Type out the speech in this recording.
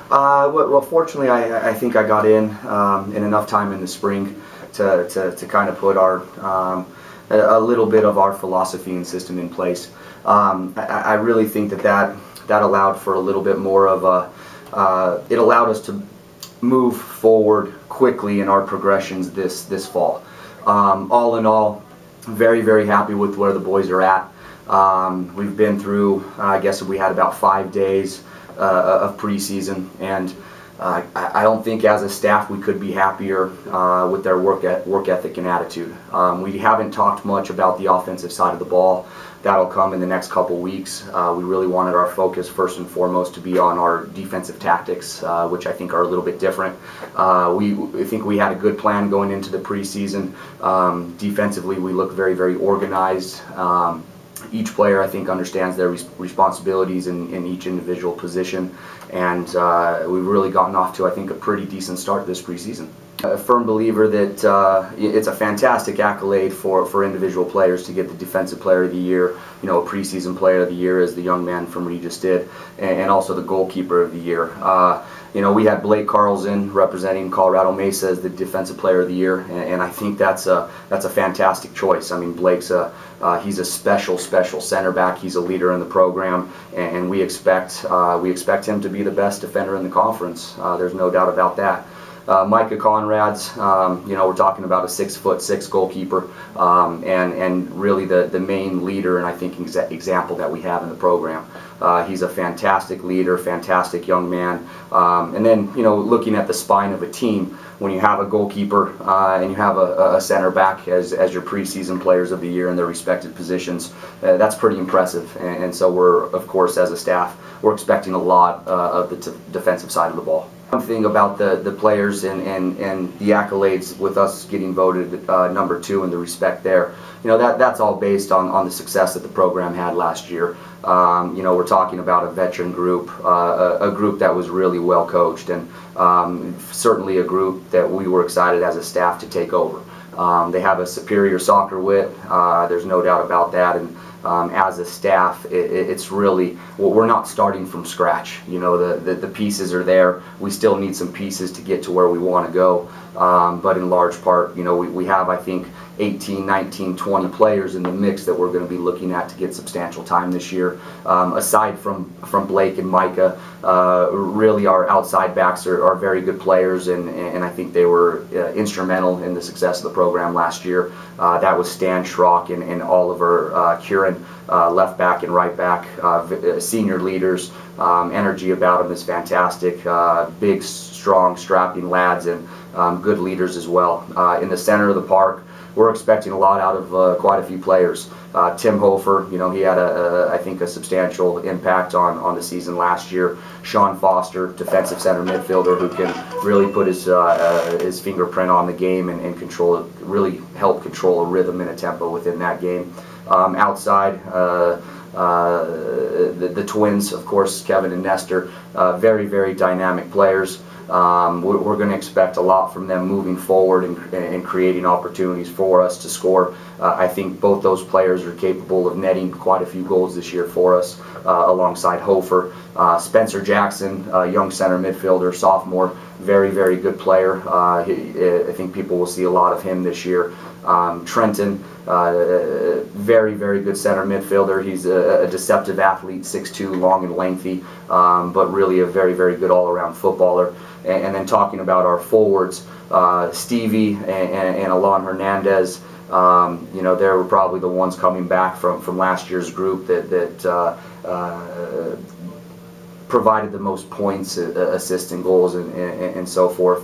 Well, fortunately, I think I got in enough time in the spring to kind of put a little bit of our philosophy and system in place. I really think that allowed for a little bit more of it allowed us to move forward quickly in our progressions this fall. All in all, very happy with where the boys are at. We've been through, I guess we had about 5 days of preseason, and I don't think as a staff we could be happier with their work ethic and attitude. We haven't talked much about the offensive side of the ball. That'll come in the next couple weeks. We really wanted our focus first and foremost to be on our defensive tactics, which I think are a little bit different. I think we had a good plan going into the preseason. Defensively, we look very organized. Each player, I think, understands their responsibilities in each individual position, and we've really gotten off to, I think, a pretty decent start this preseason. A firm believer that it's a fantastic accolade for individual players to get the Defensive Player of the Year, a preseason Player of the Year, as the young man from Regis did, and also the Goalkeeper of the Year. We had Blake Carlson representing Colorado Mesa as the Defensive Player of the Year, and I think that's a fantastic choice. I mean, Blake's he's a special center back. He's a leader in the program, and we expect him to be the best defender in the conference. There's no doubt about that. Micah Conrad's, we're talking about a 6'6" goalkeeper, and really the main leader and I think example that we have in the program. He's a fantastic leader, fantastic young man. And then, looking at the spine of a team, when you have a goalkeeper and you have a center back as your preseason players of the year in their respective positions, that's pretty impressive. And so we're, of course, as a staff, we're expecting a lot of the defensive side of the ball. One thing about the players and the accolades with us getting voted number 2 and the respect there, that's all based on the success that the program had last year. We're talking about a veteran group, a group that was really well coached, and certainly a group that we were excited as a staff to take over. They have a superior soccer wit, there's no doubt about that, and as a staff, it's really, we're not starting from scratch. The pieces are there. We still need some pieces to get to where we want to go, but in large part, we have, I think, 18, 19, 20 players in the mix that we're going to be looking at to get substantial time this year. Aside from Blake and Micah, really our outside backs are very good players, and I think they were instrumental in the success of the program last year. That was Stan Schrock and Oliver Curran, left back and right back, senior leaders. Energy about them is fantastic. Big, strong, strapping lads, and good leaders as well. In the center of the park, we're expecting a lot out of quite a few players. Tim Hofer, he had I think a substantial impact on the season last year. Sean Foster, defensive center midfielder, who can really put his fingerprint on the game and control it, really help control a rhythm and a tempo within that game. Outside, the twins, of course, Kevin and Nestor, very dynamic players. We're going to expect a lot from them moving forward and creating opportunities for us to score. I think both those players are capable of netting quite a few goals this year for us, alongside Hofer. Spencer Jackson, young center midfielder, sophomore, very good player. I think people will see a lot of him this year. Trenton, very good center midfielder. He's a deceptive athlete, 6'2", long and lengthy, but really a very good all-around footballer. And then talking about our forwards, Stevie and Alon Hernandez, they were probably the ones coming back from last year's group that provided the most points, assists, and goals, and so forth.